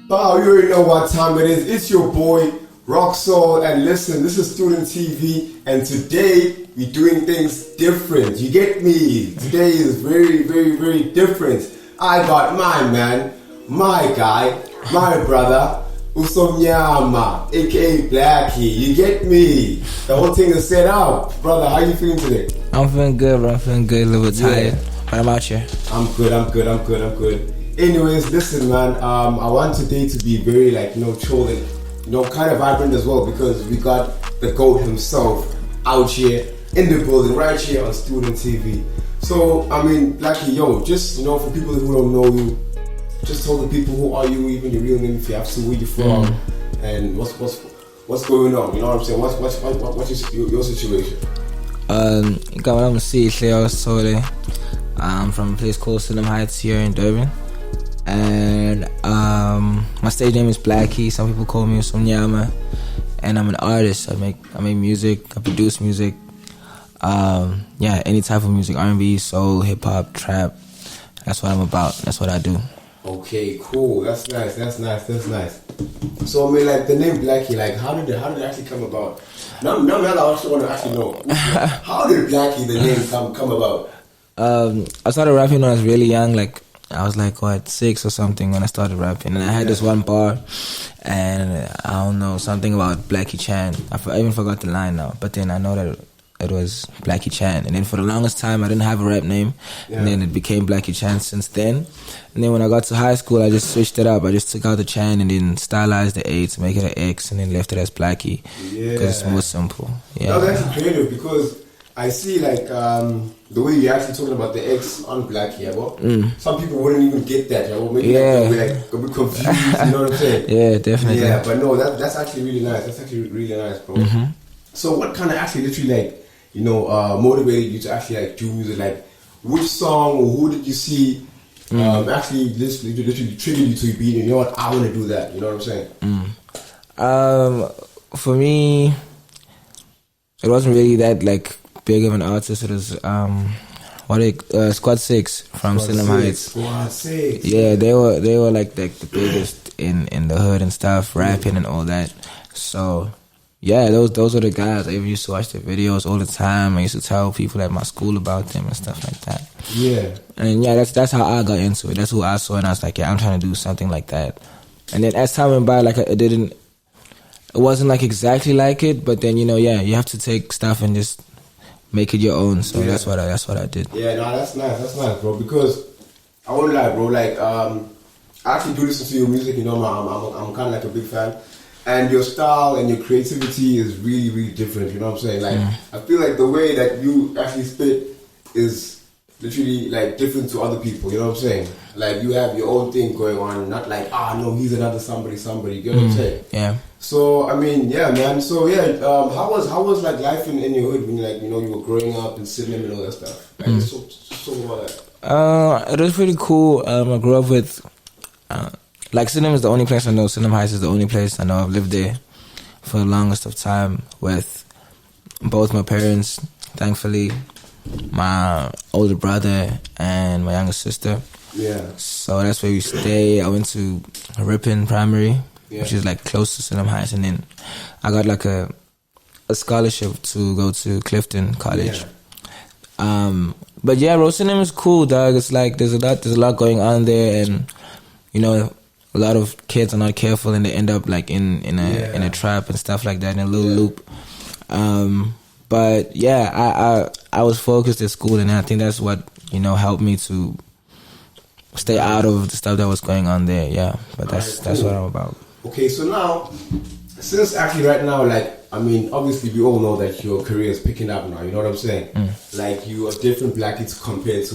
Bow, you already know what time it is. It's your boy, Rock Soul, and listen, this is Student TV, and today we're doing things different. You get me? Today is very, very, very different. I got my man, my guy, my brother, SOMNYAMA, aka BLXCKIE. You get me? The whole thing is set up. Brother, how you feeling today? I'm feeling good, bro. I'm feeling good, a little bit tired, but I'm out here. I'm good. Anyways, listen, man. I want today to be very, chill and, kind of vibrant as well, because we got the GOAT himself out here in the building, right here on Student TV. So, I mean, BLXCKIE, just, for people who don't know you, just tell the people who are you, even your real name, if you have to, where you're from, and what's going on. You know what I'm saying? What's your situation? I'm Cleo. I'm from a place called SOMNYAMA Heights here in Durban. And my stage name is BLXCKIE. Some people call me SOMNYAMA. And I'm an artist. I make music. I produce music. Any type of music, R&B, soul, hip hop, trap. That's what I'm about. That's what I do. Okay, cool. That's nice. So I mean, the name BLXCKIE, how did it actually come about? Now I also want to actually know, how did BLXCKIE, the name, come about? I started rapping when I was really young. I was 6 or something when I started rapping, and I had this one bar, and I don't know, something about Blackie Chan. I even forgot the line now, but then I know that it was Blackie Chan. And then for the longest time I didn't have a rap name, and then it became Blackie Chan since then. And then when I got to high school, I just switched it up. I just took out the Chan and then stylized the A to make it an X, and then left it as BLXCKIE because it's more simple. Yeah, that's creative, because I see the way you're actually talking about the X on BLXCKIE, some people wouldn't even get that. Maybe they'll be confused. You know what I'm saying? Yeah, definitely. Yeah, but no, that's actually really nice. That's actually really nice, bro. So what kind of actually literally motivated you to actually do music? Which song or who did you see actually literally triggered you to be, you know what, I want to do that. You know what I'm saying? For me, it wasn't really that big of an artist. It was Squad 6 from SOMNYAMA Heights. Squad 6. Yeah, they were the biggest in the hood and stuff, rapping and all that. So yeah, those were the guys. I even used to watch their videos all the time. I used to tell people at my school about them and stuff like that. Yeah. And yeah, that's how I got into it. That's who I saw, and I was like, yeah, I'm trying to do something like that. And then as time went by, it wasn't exactly like it, but then you have to take stuff and just make it your own. So that's what I did. Yeah, no, that's nice, bro. Because I won't lie, bro. I actually do listen to your music. I'm kind of a big fan, and your style and your creativity is really, really different. You know what I'm saying? I feel like the way that you actually spit is literally different to other people. You know what I'm saying? You have your own thing going on, not no, he's another somebody. You know what I'm saying? Yeah. So I mean, yeah, man. So yeah, how was life in your hood when you were growing up in Sydney and all that stuff? So about that. It was pretty cool. I grew up with Sydney is the only place I know. SOMNYAMA Heights is the only place I know. I've lived there for the longest of time with both my parents, thankfully, my older brother and my younger sister. Yeah. So that's where we stay. I went to Ripon Primary, which is close to SOMNYAMA Heights, and then I got a scholarship to go to Clifton College. But yeah, SOMNYAMA is cool, dog. It's there's a lot going on there, and a lot of kids are not careful and they end up in a trap and stuff like that, in a little loop. But yeah, I was focused at school, and I think that's what helped me to stay out of the stuff that was going on there. Yeah, but that's what I'm about. Okay, so now, since actually right now, obviously we all know that your career is picking up now, you know what I'm saying? You are different BLXCKIE compared to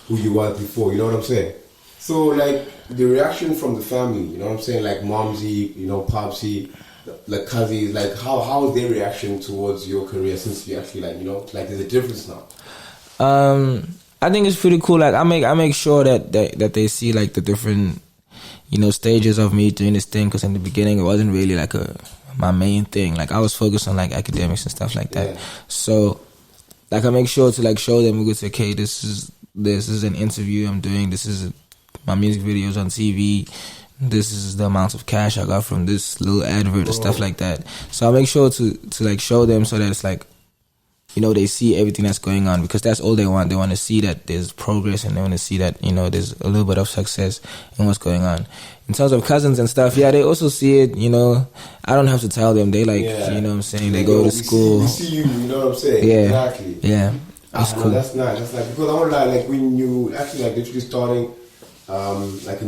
who you were before, you know what I'm saying? So, the reaction from the family, you know what I'm saying? Momsy, Popsy, cousins, how is their reaction towards your career since you actually, there's a difference now? I think it's pretty cool. I make sure that they see, the different stages of me doing this thing, because in the beginning it wasn't really my main thing. I was focused on academics and stuff like that. So I make sure to show them, okay, this is an interview I'm doing, this is my music videos on TV, this is the amount of cash I got from this little advert or stuff like that. So I make sure to like show them so that it's like, you know, they see everything that's going on, because that's all they want. They want to see that there's progress, and they want to see that, you know, there's a little bit of success in what's going on. In terms of cousins and stuff, yeah, they also see it, you know. I don't have to tell them. They like, you know what I'm saying, they go to school. We see you, you know what I'm saying? Yeah. Exactly. Yeah. That's cool. That's nice. That's nice. Because I won't lie, like when you actually like literally starting like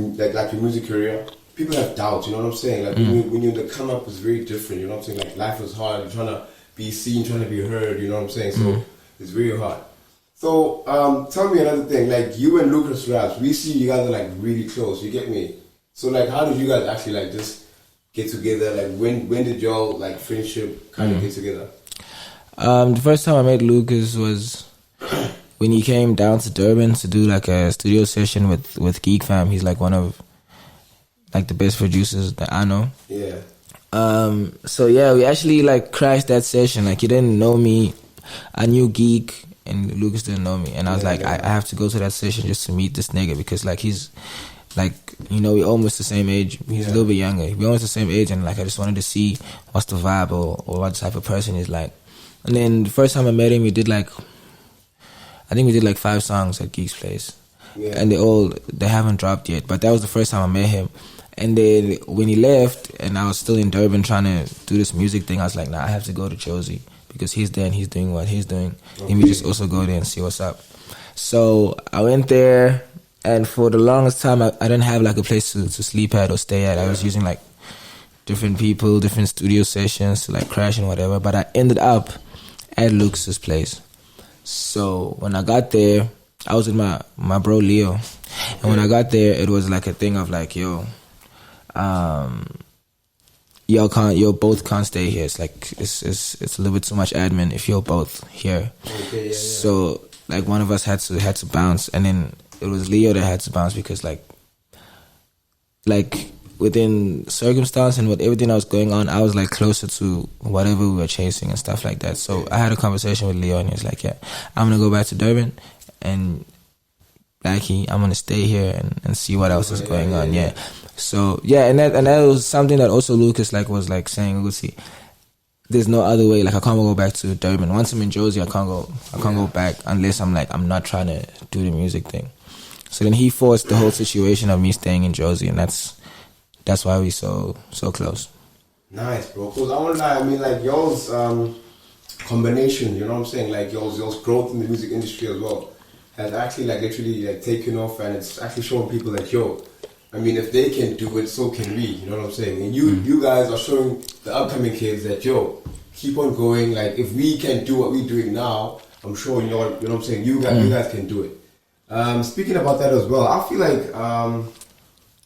your music career, people have doubts, you know what I'm saying? Like when you the come up is very different, you know what I'm saying? Like life is hard, you're trying to be seen, trying to be heard, you know what I'm saying? So it's very hard. So tell me another thing, like you and Lucas Raps, we see you guys are like really close, you get me? So like how did you guys actually like just get together? Like when did y'all like friendship kind of get together? The first time I met Lucas was when he came down to Durban to do like a studio session with Geek Fam. He's like one of like the best producers that I know. Yeah. So yeah, we actually like crashed that session. Like he didn't know me. I knew Geek and Lucas didn't know me. And I was I have to go to that session just to meet this nigga, because like he's like, you know, we're almost the same age. He's a little bit younger. We're almost the same age, and like I just wanted to see what's the vibe or what type of person he's like. And then the first time I met him, I think we did like 5 songs at Geek's place. Yeah. And they haven't dropped yet. But that was the first time I met him. And then when he left and I was still in Durban trying to do this music thing, I was like, nah, I have to go to Josie, because he's there and he's doing what he's doing. Okay. Let me just also go there and see what's up. So I went there, and for the longest time, I didn't have like a place to sleep at or stay at. I was using like different people, different studio sessions to like crash and whatever. But I ended up at Lucas's place. So when I got there, I was with my bro Leo. And when I got there, it was like a thing of like, yo, y'all both can't stay here. It's like it's a little bit too much admin if you're both here. Okay, yeah. So like one of us had to bounce, and then it was Leo that had to bounce, because like within circumstance and with everything that was going on, I was like closer to whatever we were chasing and stuff like that. So I had a conversation with Leo, and he was like, yeah, I'm gonna go back to Durban, and Blackie, I'm gonna stay here and see what else is going on. Yeah. So yeah, and that was something that also Lucas like was like saying, we'll see, there's no other way. Like I can't go back to Durban. Once I'm in Josie, I can't go back unless I'm not trying to do the music thing. So then he forced the whole situation of me staying in Josie, and that's why we so close. Nice, bro. Cause I won't lie, I mean like y'all's combination, you know what I'm saying? Like y'all's growth in the music industry as well has actually like literally like taken off, and it's actually showing people like, yo, I mean, if they can do it, so can we. You know what I'm saying? And you guys are showing the upcoming kids that, yo, keep on going. Like, if we can do what we're doing now, I'm sure you know what I'm saying. You guys can do it. Speaking about that as well, I feel like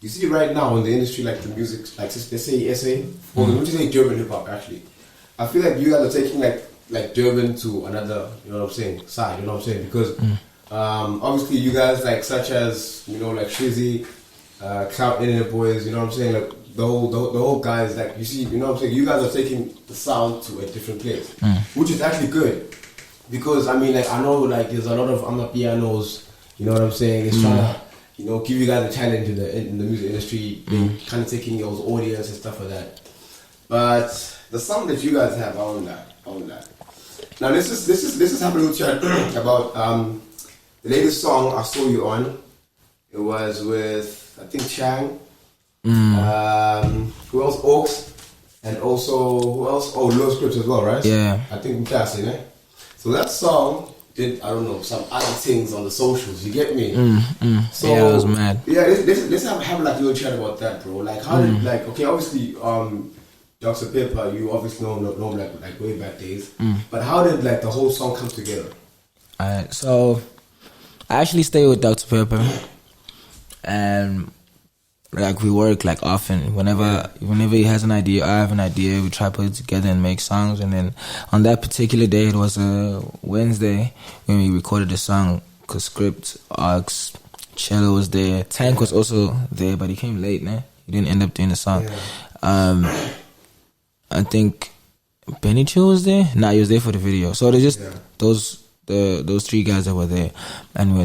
you see right now in the industry, like the music, like let's say SA, or would you say Durban hip hop actually? I feel like you guys are taking like Durban to another, you know what I'm saying, side. You know what I'm saying? Because obviously you guys like such as, you know, like Shizzy, Cloud Internet Boys, you know what I'm saying, like the whole guys, like you see, you know what I'm saying, you guys are taking the sound to a different place, which is actually good, because I mean, like I know like there's a lot of amapianos, you know what I'm saying, it's trying to, you know, give you guys a challenge in the music industry, kind of taking y'all's audience and stuff like that. But the song that you guys have, I own that. Now this is happening with chat about the latest song I saw you on. It was with, I think, Chang. Who else? Oaks. And also, who else? Oh, Low Scripts as well, right? Yeah. I think Mukassin, eh? So that song did, I don't know, some other things on the socials, you get me? So, yeah, I was mad. Yeah, let's have like a little chat about that, bro. Like, how did, like, okay, obviously, Dr. Pepper, you obviously know him like way back days. But how did, like, the whole song come together? Alright, so I actually stay with Dr. Pepper. And like we work like often. Whenever he has an idea, I have an idea, we try to put it together and make songs. And then on that particular day, it was a Wednesday when we recorded the song, because Script, Ox, Cello was there, Tank was also there, but he came late, man. He didn't end up doing the song. I think Benny Chill was there. Nah, he was there for the video. So there's just those 3 guys that were there, and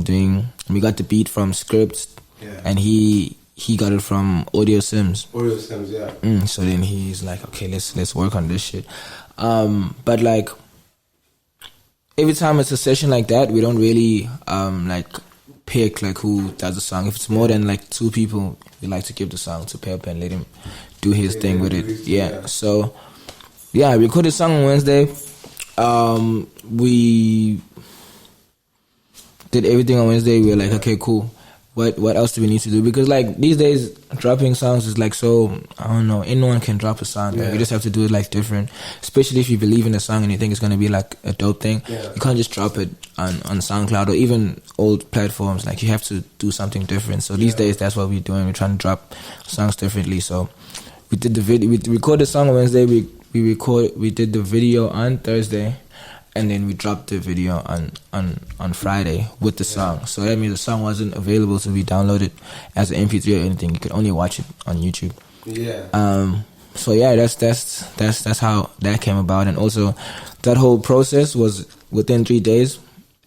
we got the beat from Script. Yeah. And he he got it from Audio Sims. Audio Sims, yeah. So then he's like, okay, let's work on this shit. But like every time it's a session like that, we don't really like pick like who does the song. If it's more than like 2 people, we like to give the song to Pep and let him do his thing with it. Yeah. So yeah, we recorded the song on Wednesday. We did everything on Wednesday. We were like, okay, cool. What else do we need to do? Because like these days, dropping songs is like so, I don't know, anyone can drop a song. Like, you just have to do it like different. Especially if you believe in the song and you think it's gonna be like a dope thing. Yeah. You can't just drop it on SoundCloud or even old platforms. Like you have to do something different. So these days, that's what we're doing. We're trying to drop songs differently. So we did the video. We recorded the song on Wednesday. We did the video on Thursday. And then we dropped the video on Friday with the song. So that means the song wasn't available to be downloaded as an MP3 or anything. You could only watch it on YouTube. Yeah. So yeah, that's how that came about. And also, that whole process was within 3 days,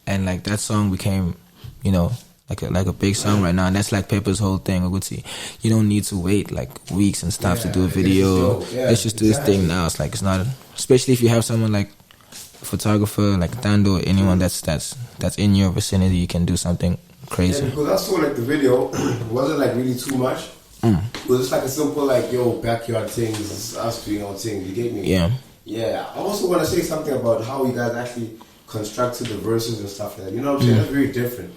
and like that song became, you know, like a big song right now. And that's like Pepper's whole thing. Uguti, you don't need to wait like weeks and stuff to do a video. Let's just do this thing now. It's like it's not, especially if you have someone like photographer like Dando, anyone that's in your vicinity, you can do something crazy. Yeah, because I saw like the video wasn't like really too much. It was just like a simple like, yo, backyard things, us doing our thing. You get me? Yeah. I also want to say something about how you guys actually constructed the verses and stuff like that. You know what I'm saying? That's very different.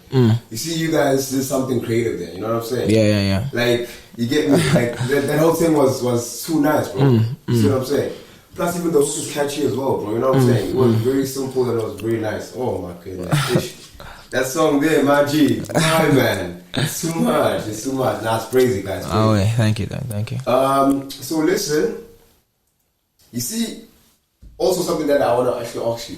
You see, you guys did something creative there. You know what I'm saying? Yeah. Like, you get me? Like that whole thing was too nice, bro. You see what I'm saying? Plus, even the hook is catchy as well, bro. You know what I'm saying? It was very simple and it was very nice. Oh my goodness. That song there, my G. My man. It's too much. Nah, it's crazy, guys. Crazy. Oh, wait. Thank you. So listen. You see, also something that I want to actually ask you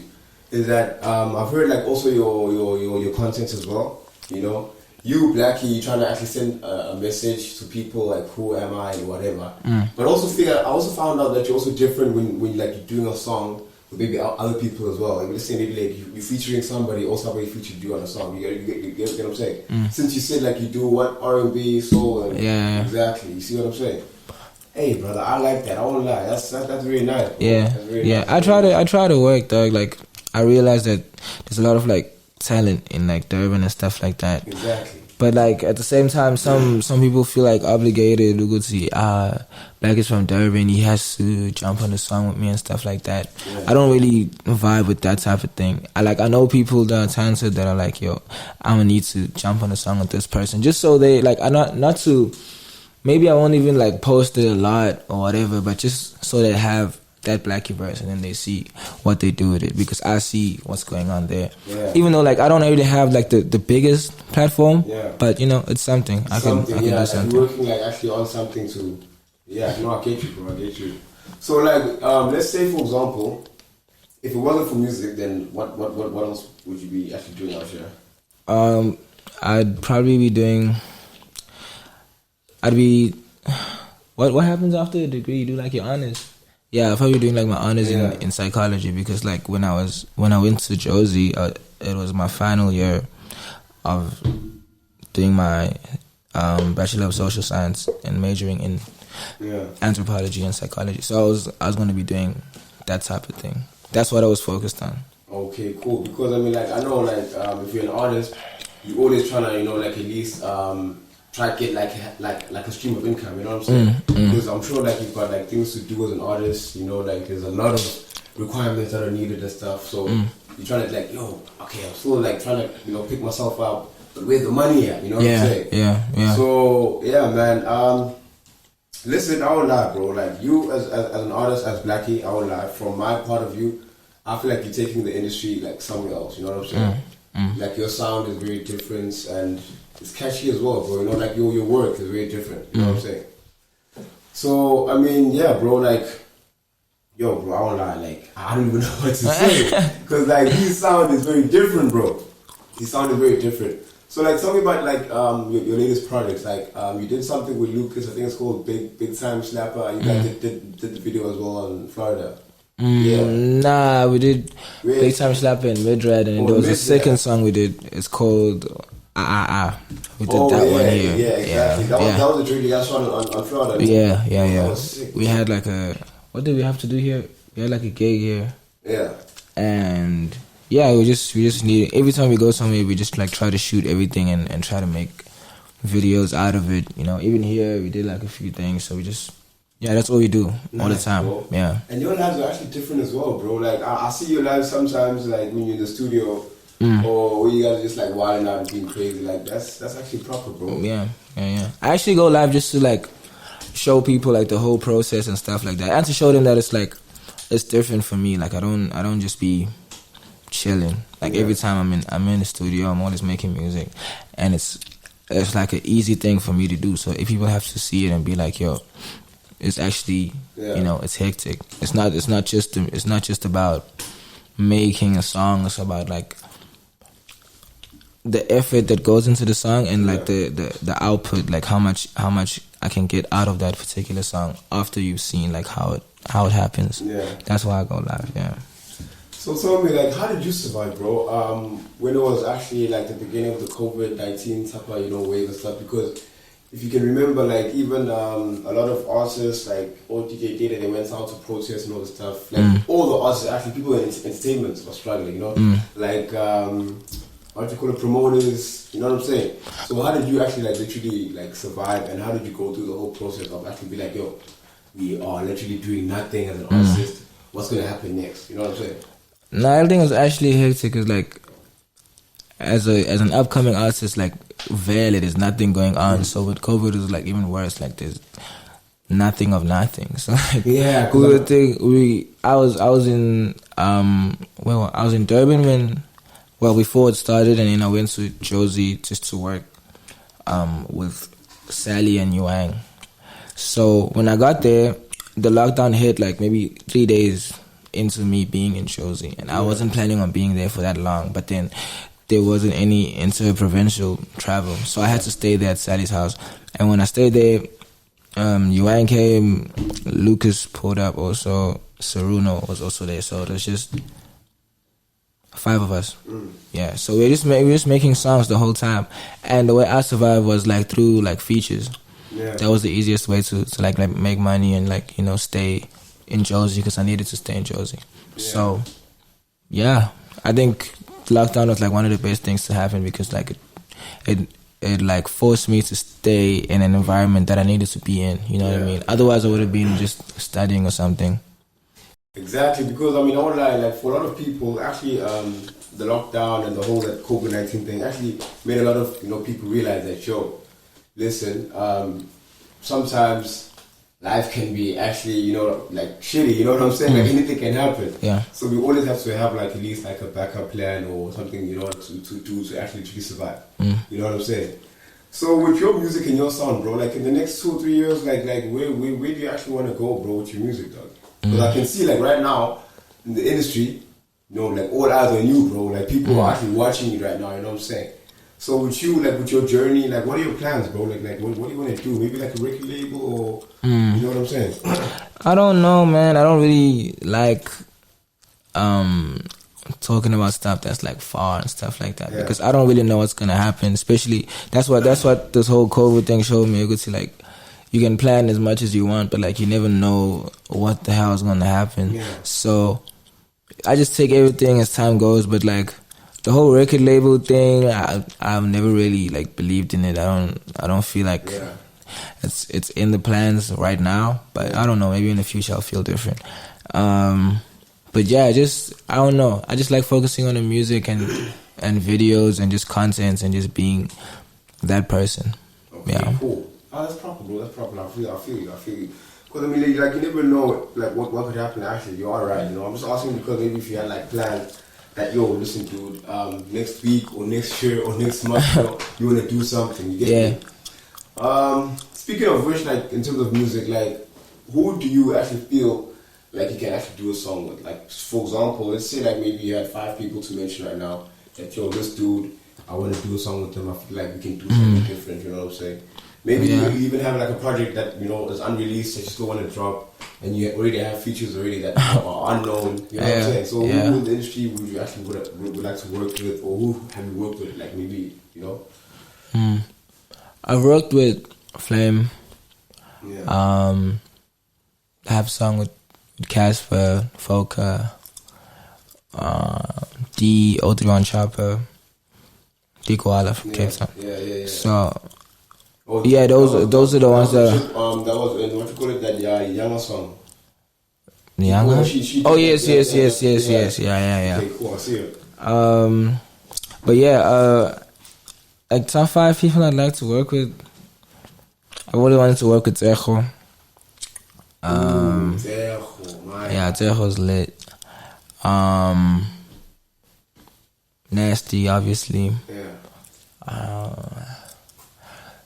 is that I've heard like also your content as well. You know, you BLXCKIE, you trying to actually send a message to people like who am I and whatever. But I also found out that you're also different when like you're doing a song with maybe other people as well. Like let's say maybe like you're featuring somebody or somebody featured you on a song. You get what I'm saying? Since you said like you do what R&B, soul, and exactly. You see what I'm saying? Hey brother, I like that. I won't lie. That's really nice. Bro. Yeah, really yeah. Nice. I try to work, dog. Like I realized that there's a lot of like talent in like Durban and stuff like that. Exactly. But like at the same time, some people feel like obligated to go see Black is from Durban, he has to jump on the song with me and stuff like that. I don't really vibe with that type of thing. I know people that are talented that are like, yo, I'm gonna need to jump on the song with this person just so they like not to, maybe I won't even like post it a lot or whatever, but just so they have that BLXCKIE verse and then they see what they do with it, because I see what's going on there. Even though like I don't really have like the biggest platform, but you know, it's something. I can do something. You're working like actually on something to, I get you, bro. I get you. So like, let's say for example, if it wasn't for music, then what else would you be actually doing out here? I'd probably be doing. What happens after the degree? You do like your honors. Yeah, I'll probably doing like my honors in psychology, because like when I went to Josie, it was my final year of doing my Bachelor of Social Science and majoring in anthropology and psychology. So I was going to be doing that type of thing. That's what I was focused on. Okay, cool. Because I mean, like I know, like if you're an artist, you always trying to, you know, like at least try to get like a stream of income. You know what I'm saying? Because I'm sure like you've got like things to do as an artist. You know, like there's a lot of requirements that are needed and stuff. So you're trying to like, yo, okay, I'm still like trying to, you know, pick myself up. But where's the money at? You know what I'm saying? Yeah. So yeah, man. Listen, I won't lie, bro. Like you as an artist, as BLXCKIE, I won't lie. From my part of view, I feel like you're taking the industry like somewhere else. You know what I'm saying? Like your sound is very different and it's catchy as well, bro. You know, like your work is very different. You know what I'm saying? So I mean, yeah, bro. Like, yo, bro, I won't lie. Like, I don't even know what to say because like his sound is very different, bro. His sound is very different. So like, tell me about like your latest projects. Like, you did something with Lucas. I think it's called Big Time Slapper. You guys did the video as well in Florida. Nah, we did Big Time Slapper in Midred, and there was a second song we did. It's called We did that one here. Yeah, exactly. That was the joint you guys shot on Florida. Yeah. That was sick. We had like what did we have to do here? We had like a gig here. Yeah. And yeah, we just need, every time we go somewhere, we just like try to shoot everything and try to make videos out of it. You know, even here we did like a few things. So we just, that's all we do all the time. Bro. Yeah. And your lives are actually different as well, bro. Like I see your lives sometimes, like when you're in the studio, or when you guys are just like wilding out and being crazy. Like that's actually proper, bro. Yeah. I actually go live just to like show people like the whole process and stuff like that, and to show them that it's like, it's different for me. Like I don't just be chilling. Like every time I'm in the studio, I'm always making music, and it's like an easy thing for me to do. So if people have to see it and be like, yo, it's actually it's hectic. It's not just about making a song. It's about like the effort that goes into the song and like the output, like how much I can get out of that particular song after you've seen like how it happens. Yeah. That's why I go live. Yeah. So tell me, like, how did you survive, bro? When it was actually like the beginning of the COVID-19 type of wave and stuff, because if you can remember, like even a lot of artists like OTJ did, they went out to protest and all this stuff. Like all the artists, actually people in entertainment were struggling, like what do you call it, promoters, you know what I'm saying? So how did you actually like literally like survive, and how did you go through the whole process of actually be like, yo, we are literally doing nothing as an artist, what's gonna happen next? You know what I'm saying? No, everything was actually hectic. Cause like as an upcoming artist, like barely there's nothing going on. So with COVID, it was like even worse. Like there's nothing of nothing. So like, I was in I was in Durban before it started, and then I went to Josie just to work with Sally and Yuang. So when I got there, the lockdown hit like maybe 3 days into me being in Josie, and I wasn't planning on being there for that long, but then there wasn't any inter-provincial travel, so I had to stay there at Sally's house. And when I stayed there, Yuan came, Lucas pulled up also, Saruno was also there, so it was just 5 of us. Yeah, so we were just making songs the whole time, and the way I survived was like through like features. That was the easiest way to like make money and like stay in Josie, because I needed to stay in Josie. So yeah, I think lockdown was like one of the best things to happen, because like it like forced me to stay in an environment that I needed to be in. You know what I mean? Otherwise, I would have been just studying or something. Exactly, because I mean, I won't lie, like for a lot of people, actually, the lockdown and the whole like COVID-19 thing actually made a lot of people realize that, yo, listen, sometimes life can be actually, like shitty, you know what I'm saying? Like anything can happen. Yeah. So we always have to have like at least like a backup plan or something, to do to actually survive. You know what I'm saying? So with your music and your sound, bro, like in the next 2 or 3 years, like where do you actually want to go, bro, with your music, dog? Because I can see like right now in the industry, like all eyes on you, bro. Like people are actually watching you right now, you know what I'm saying? So with you, like with your journey, like what are your plans, bro? Like what do you want to do? Maybe like a record label, or you know what I'm saying? I don't know, man. I don't really like talking about stuff that's like far and stuff like that, because I don't really know what's gonna happen. Especially that's what this whole COVID thing showed me. You could see like you can plan as much as you want, but like you never know what the hell is gonna happen. So I just take everything as time goes. But like the whole record label thing, I've never really like believed in it. I don't feel like it's in the plans right now, but I don't know, maybe in the future I'll feel different. But yeah, I don't know. I just like focusing on the music and videos and just content and just being that person. Okay, cool. Oh, that's proper, bro. That's proper. I feel you. Because I mean, like you never know, like what could happen. Actually, you're alright. I'm just asking because maybe if you had like plans that, yo, listen, dude, next week or next year or next month, you want to do something. You get me? Speaking of which, like in terms of music, like who do you actually feel like you can actually do a song with? Like for example, let's say like maybe you had 5 people to mention right now that, yo, this dude, I want to do a song with them. I feel like we can do something different. You know what I'm saying? Maybe you even have like a project that is unreleased that you still want to drop, and you already have features already that are unknown. You know what I'm saying? So who in the industry would you actually would like to work with, or who have you worked with? Like maybe I've worked with Flame. Yeah. I have a song with Casper, Foka, D, Odrion Chopper, D Koala from Cape Town. Yeah. So, those are the ones that. That was in what you call it, that Yama song. Younger? She yes. Yeah. Okay, cool. I see it. But yeah, like top 5 people I'd like to work with. I really wanted to work with Zecho. Zecho, man. Yeah, Zecho's lit. Nasty, obviously. Yeah.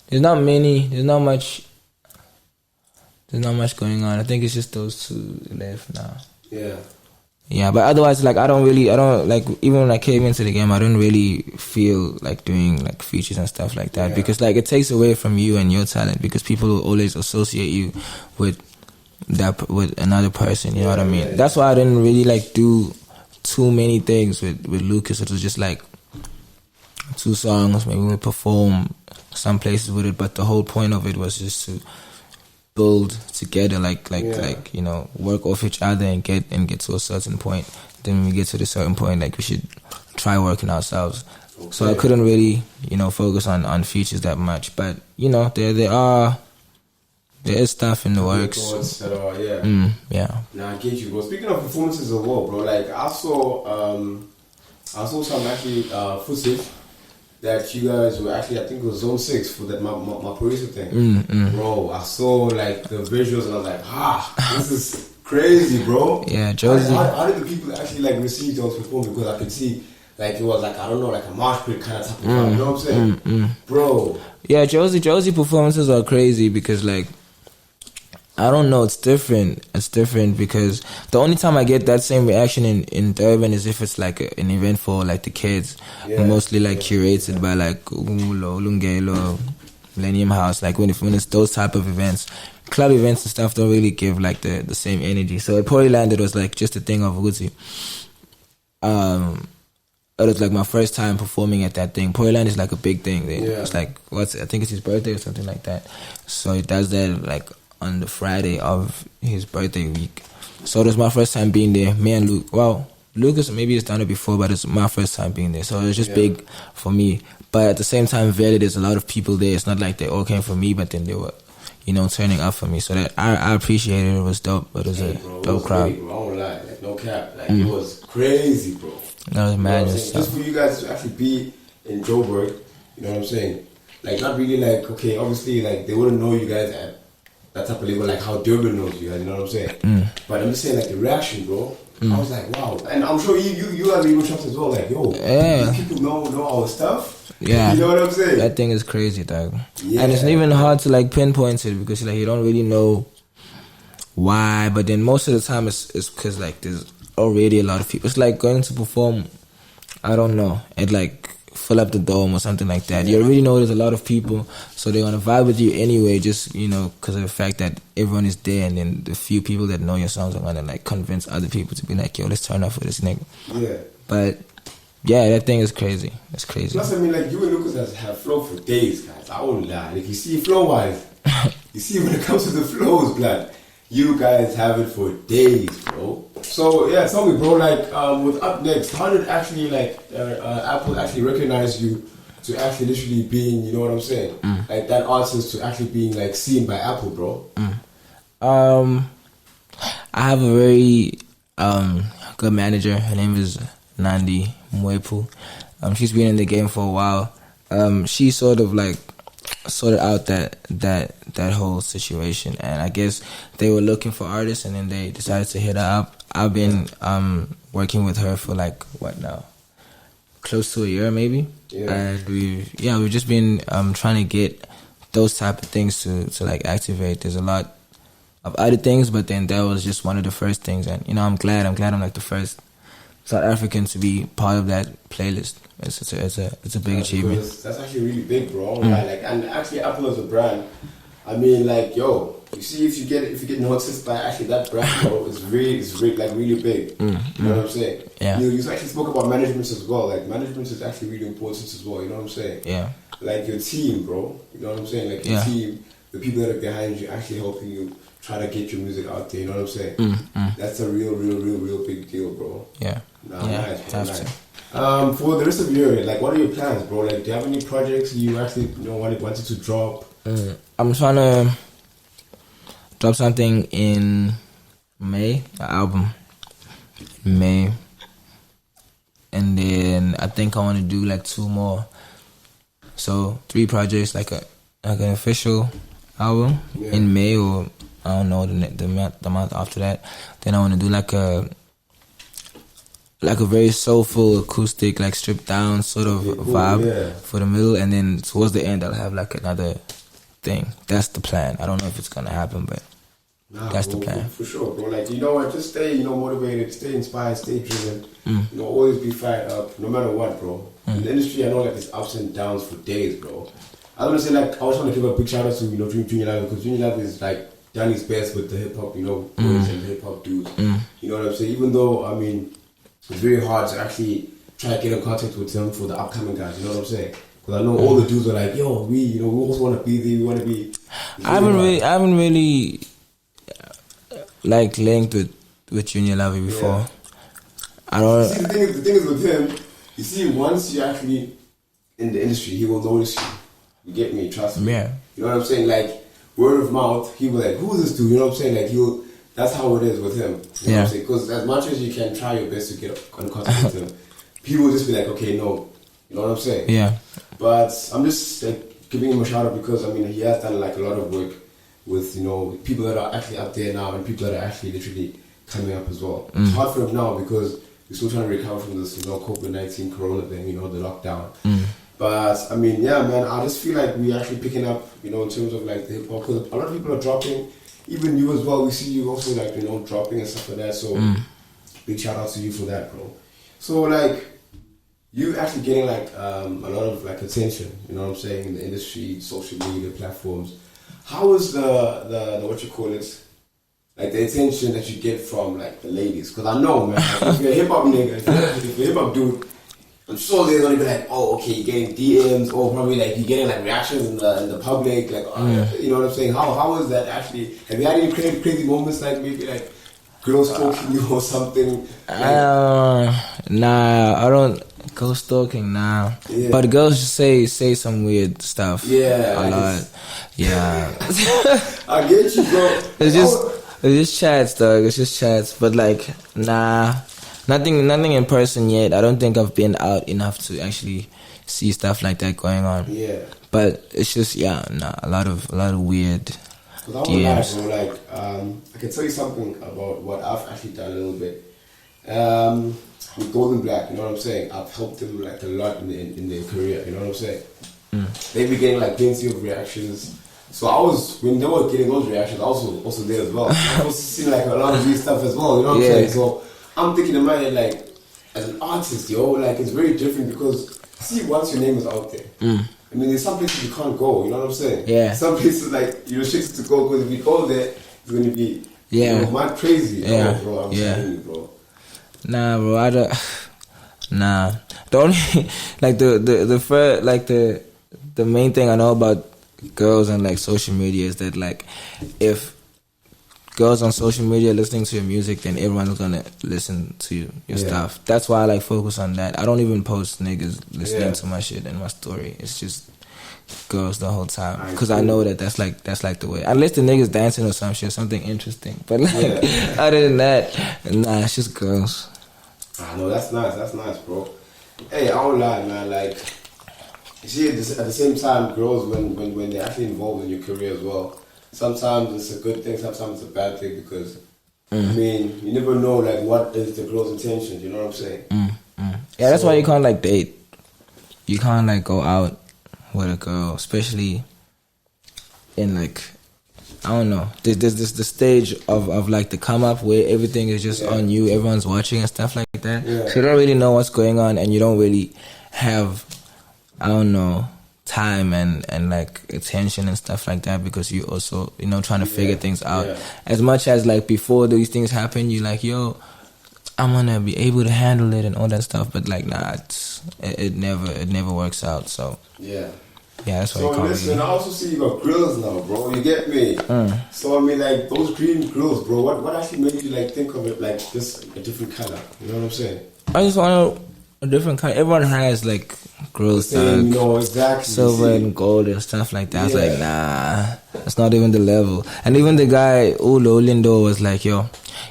There's not many. There's not much going on. I think it's just those 2 left now. Yeah. Yeah, but otherwise, like, I don't like, even when I came into the game, I didn't really feel like doing like features and stuff like that, because like it takes away from you and your talent, because people will always associate you with another person, you know what I mean? That's why I didn't really like do too many things with Lucas. It was just like 2 songs, maybe we perform some places with it, but the whole point of it was just to build together, like you know, work off each other and get to a certain point. Then when we get to the certain point, like, we should try working ourselves. Okay. So I couldn't really, you know, focus on features that much. But you know, there is stuff in the works. Yeah. Now I get you, bro. Speaking of performances as well, bro. Like I saw some actually footage that you guys were actually, I think it was Zone 6 for that my producer thing. Bro, I saw like the visuals and I was like, this is crazy, bro. Yeah, Josie. How did the people actually like receive those performances? Because I could see like it was like, I don't know, like a marsh pit kind of type of vibe, you know what I'm saying? Bro. Yeah, Josie performances are crazy because like, I don't know, it's different. It's different because the only time I get that same reaction in Durban is if it's like an event for like the kids, mostly like curated by like Ulo, Lungelo, Millennium House. Like when it's those type of events, club events and stuff don't really give like the same energy. So at Polyland it was like just a thing of Uzi. It was like my first time performing at that thing. Polyland is like a big thing. It's like I think it's his birthday or something like that. So he does that like on the Friday of his birthday week. So it was my first time being there. Me and Luke, well, Lucas maybe has done it before, but it's my first time being there. So it was just big for me. But at the same time, Valley, there's a lot of people there. It's not like they all came for me, but then they were, you know, turning up for me. So that I appreciated it. It was dope. It was a dope crowd. Great, bro. I won't lie. Like, no cap. Like, it was crazy, bro. That was mad. Just for you guys to actually be in Joburg, you know what I'm saying? Like, not really like, okay, obviously, like, they wouldn't know you guys at that type of level, like how Durban knows you guys, you know what I'm saying? But I'm just saying, like, the reaction, bro, I was like, wow. And I'm sure you guys even shocked as well, like, yo, these people know our stuff. Yeah. You know what I'm saying? That thing is crazy, dog. Yeah. And it's not even hard to, like, pinpoint it because, like, you don't really know why. But then most of the time it's because, like, there's already a lot of people. It's like going to perform, I don't know, at, like, fill up the dome or something like that. You already know there's a lot of people, so they're gonna vibe with you anyway, just, you know, because of the fact that everyone is there, and then the few people that know your songs are gonna like convince other people to be like, yo, let's turn up for this nigga. Yeah. But yeah, that thing is crazy. It's crazy. Plus, I mean, like, you and Lucas have flow for days, guys. I won't lie. Like, you see flow wise, you see when it comes to the flows, blood, you guys have it for days, bro. So yeah, tell me, bro, like with Up Next, how did actually like Apple actually recognize you to actually literally being, you know what I'm saying, like that artist to actually being like seen by Apple, bro? I have a very good manager. Her name is Nandi Mwepu. She's been in the game for a while. She sort of like sorted out that whole situation, and I guess they were looking for artists, and then they decided to hit her up. I've been working with her for like what now, close to a year maybe, and we've just been trying to get those type of things to like activate. There's a lot of other things, but then that was just one of the first things, and you know, I'm glad I'm like the first South African to be part of that playlist. It's a big achievement. That's actually really big, bro. Like, and actually, Apple as a brand, I mean, like, yo, you see, if you get noticed by actually that brand, bro, it's really like really big. You know what I'm saying? Yeah. You actually spoke about management as well. Like, management is actually really important as well. You know what I'm saying? Yeah. Like your team, bro. You know what I'm saying? Like your team, the people that are behind you, actually helping you try to get your music out there. You know what I'm saying? That's a real big deal, bro. Yeah. Nice, bro. Nice. For the rest of the year, like, what are your plans, bro? Like, do you have any projects you actually wanted to drop? I'm trying to drop something in May, an album in May, and then I think I want to do like 2 more. So 3 projects, like an official album in May, or I don't know the month after that. Then I want to do like a very soulful, acoustic, like stripped down sort of vibe for the middle, and then towards the end I'll have like another thing. That's the plan. I don't know if it's gonna happen, but that's the plan. For sure, bro. Like, you know what? Just stay, motivated, stay inspired, stay driven. Always be fired up, no matter what, bro. In the industry, I know like there's ups and downs for days, bro. I want to say, like, I was trying to give a big shout out to Junior Love, because Junior Love is like done his best with the hip hop, boys and hip hop dudes. You know what I'm saying? Even though, I mean, it's very hard to actually try to get in contact with him for the upcoming guys. You know what I'm saying? Because I know all the dudes are like, yo, we also want to be there. We want to be. I haven't really like linked with Junior Love before. Yeah. I don't. See, the thing is with him. You see, once you're actually in the industry, he will notice you. You get me? Trust me. Yeah. You know what I'm saying? Like, word of mouth, he will like, who's this dude? You know what I'm saying? Like, that's how it is with him. You know what I'm saying? Because as much as you can try your best to get in contact with him, people will just be like, okay, no. You know what I'm saying? Yeah. But I'm just like giving him a shout out because, I mean, he has done like a lot of work with, people that are actually up there now and people that are actually literally coming up as well. It's hard for him now because we're still trying to recover from this, COVID-19 corona thing, the lockdown. But I mean, yeah, man, I just feel like we're actually picking up, in terms of like the hip hop, because a lot of people are dropping. Even you as well, we see you also like, dropping and stuff like that. So big shout out to you for that, bro. So like, you actually getting like a lot of like attention, you know what I'm saying, in the industry, social media platforms. How is the what you call it, like the attention that you get from like the ladies? Because I know, man, like, if you're a hip hop nigga, if you're a hip hop dude, I'm sure they're gonna be like, oh, okay, you're getting DMs, or probably like you're getting like reactions in the public, like, you know what I'm saying? How is that actually? Have you had any crazy moments, like maybe like girls stalking you or something? Nah, I don't go stalking. Nah, but girls just say some weird stuff. Yeah, a lot. Yeah, I get you, bro. It's just chats, dog. It's just chats, but like, nah. Nothing in person yet. I don't think I've been out enough to actually see stuff like that going on. Yeah. But it's just a lot of weird DMs. Bro, like I can tell you something about what I've actually done a little bit. With Golden Black, you know what I'm saying? I've helped them like a lot in their career, you know what I'm saying? They've been getting like plenty of reactions. So when they were getting those reactions, I was also there as well. I was seeing like a lot of weird stuff as well, you know what I'm saying? So I'm thinking in my head, like, as an artist, like, it's very different because, see, once your name is out there, I mean, there's some places you can't go, you know what I'm saying? Yeah. Some places, like, you're restricted to go because if you go there, it's going to be, mad crazy. Yeah. Oh, bro, I'm telling you, bro. Nah, bro, I don't, nah. The only, like, the main thing I know about girls and, like, social media is that, like, if girls on social media listening to your music, then everyone's gonna listen to your stuff. That's why I like focus on that. I don't even post niggas listening to my shit in my story. It's just girls the whole time because I know that's like the way. Unless the niggas dancing or some shit, something interesting. But like other than that, nah, it's just girls. I know that's nice, bro. Hey, I don't lie, man. Like, you see, at the same time, girls when they're actually involved in your career as well. Sometimes it's a good thing, sometimes it's a bad thing because, I mean, you never know, like, what is the girl's intentions, you know what I'm saying? Yeah, that's why you can't, like, date. You can't, like, go out with a girl, especially in, like, I don't know. There's the stage of like, the come-up where everything is just on you, everyone's watching and stuff like that. So you don't really know what's going on and you don't really have, I don't know, time and like attention and stuff like that, because you also, you know, trying to figure things out. As much as like before these things happen, you like, yo, I'm gonna be able to handle it and all that stuff, but like, nah, it never works out. So yeah, that's why. So listen, I also see you got grills now, bro. You get me? So I mean, like those green grills, bro. What actually made you like think of it like just a different color? You know what I'm saying? I just want a different color. Everyone has like grills, you know, exactly, silver and gold and stuff like that. I was like, nah, that's not even the level. And even the guy Ulo Lindo was like, yo,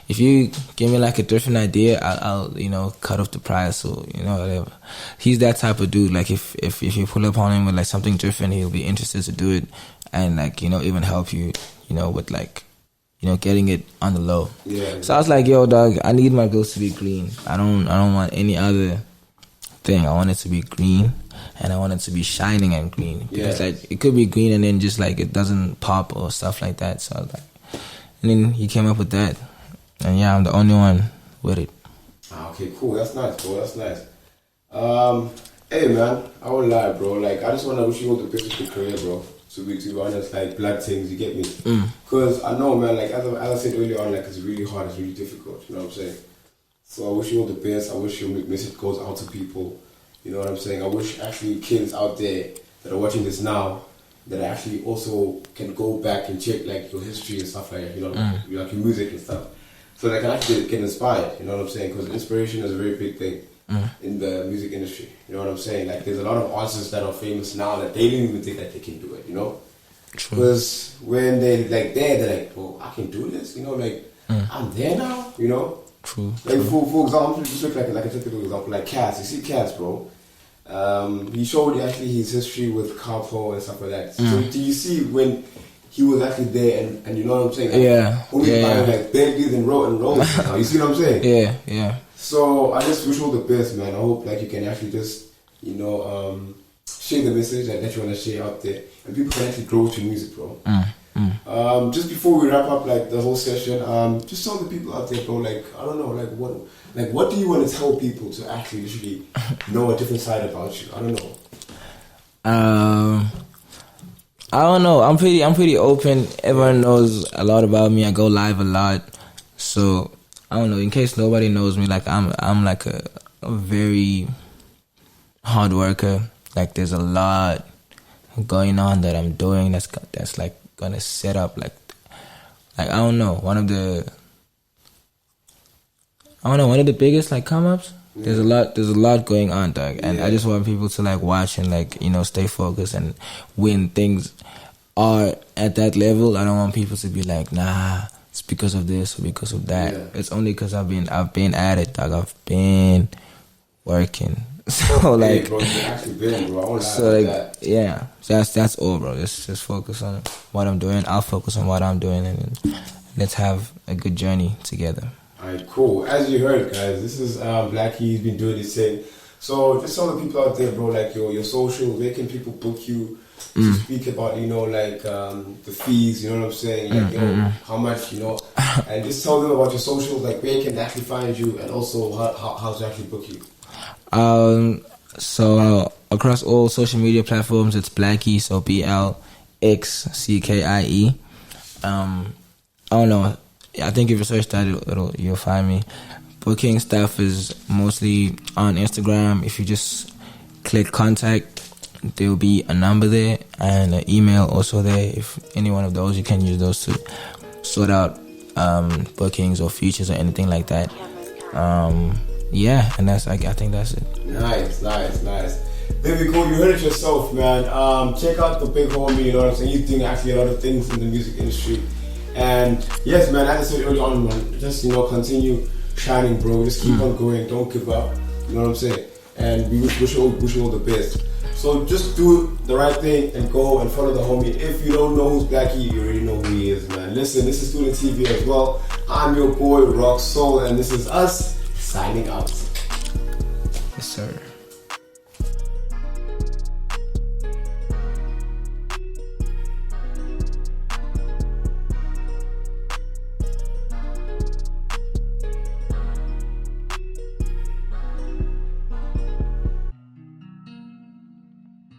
if you give me like a different idea, I'll you know, cut off the price, or you know, whatever. He's that type of dude. Like if you pull upon him with like something different, he'll be interested to do it, and like, you know, even help you, you know, with like, you know, getting it on the low. So I was like, yo, dog, I need my grills to be green. I don't want any other thing. I want it to be green, and I want it to be shining and green, because like it could be green and then just like it doesn't pop or stuff like that. So I was like, and then he came up with that, and yeah, I'm the only one with it. Okay, cool. That's nice, bro. That's nice. Hey man, I won't lie, bro. Like I just wanna wish you all the best with your career, bro. To be honest, like black things, you get me? Because I know, man, like as I said earlier on, like it's really hard, it's really difficult. You know what I'm saying? So I wish you all the best. I wish your message goes out to people. You know what I'm saying? I wish actually kids out there that are watching this now, that actually also can go back and check like your history and stuff like that. You know, like your music and stuff, so they can actually get inspired. You know what I'm saying? Because inspiration is a very big thing in the music industry. You know what I'm saying? Like there's a lot of artists that are famous now that they don't even think that they can do it. You know, because when they like they're like, oh, I can do this. You know, like I'm there now. You know. True. Like for example, just look like a typical example, like Cass. You see Cass, bro. He showed actually his history with Capo and stuff like that. So do you see when he was actually there and you know what I'm saying? Like, only like Bentleys and Rolls. You see what I'm saying? Yeah. So I just wish you all the best, man. I hope like you can actually just, you know, share the message that you want to share out there, and people can actually grow with your music, bro. Just before we wrap up like the whole session, just tell the people out there, bro, like I don't know, like what do you want to tell people to actually usually know a different side about you? I don't know. I don't know. I'm pretty open. Everyone knows a lot about me. I go live a lot, so I don't know. In case nobody knows me, like I'm like a very hard worker. Like there's a lot going on that I'm doing that's like gonna set up like I don't know, one of the biggest like come ups. There's a lot going on, dog, and I just want people to like watch and like, you know, stay focused, and when things are at that level, I don't want people to be like, nah, it's because of this or because of that. It's only because I've been at it, dog. I've been working. So like, bro, you actually been, bro. I won't lie so like that. yeah, that's all, bro. Just focus on what I'm doing. I'll focus on what I'm doing, and let's have a good journey together. Alright, cool. As you heard, guys, this is BLXCKIE. He's been doing his thing. So just tell the people out there, bro, like your social, where can people book you to speak about, you know, like the fees, you know what I'm saying, like how much, you know, and just tell them about your socials, like where can they actually find you, and also how to actually book you. So across all social media platforms, it's BLXCKIE, so BLXCKIE. I don't know. I think if you search that, you'll find me. Booking stuff is mostly on Instagram. If you just click contact, there'll be a number there and an email also there. If any one of those, you can use those to sort out bookings or features or anything like that. Yeah, and that's I think that's it. Nice. There we go. You heard it yourself, man. Check out the big homie. You know what I'm saying? He's doing actually a lot of things in the music industry. And yes, man, as I said earlier on, man, just, you know, continue shining, bro. Just keep on going. Don't give up. You know what I'm saying? And we wish you all the best. So just do the right thing and go and follow the homie. If you don't know who's BLXCKIE, you already know who he is, man. Listen, this is Student TV as well. I'm your boy, Rock Soul, and this is us signing out. Yes, sir.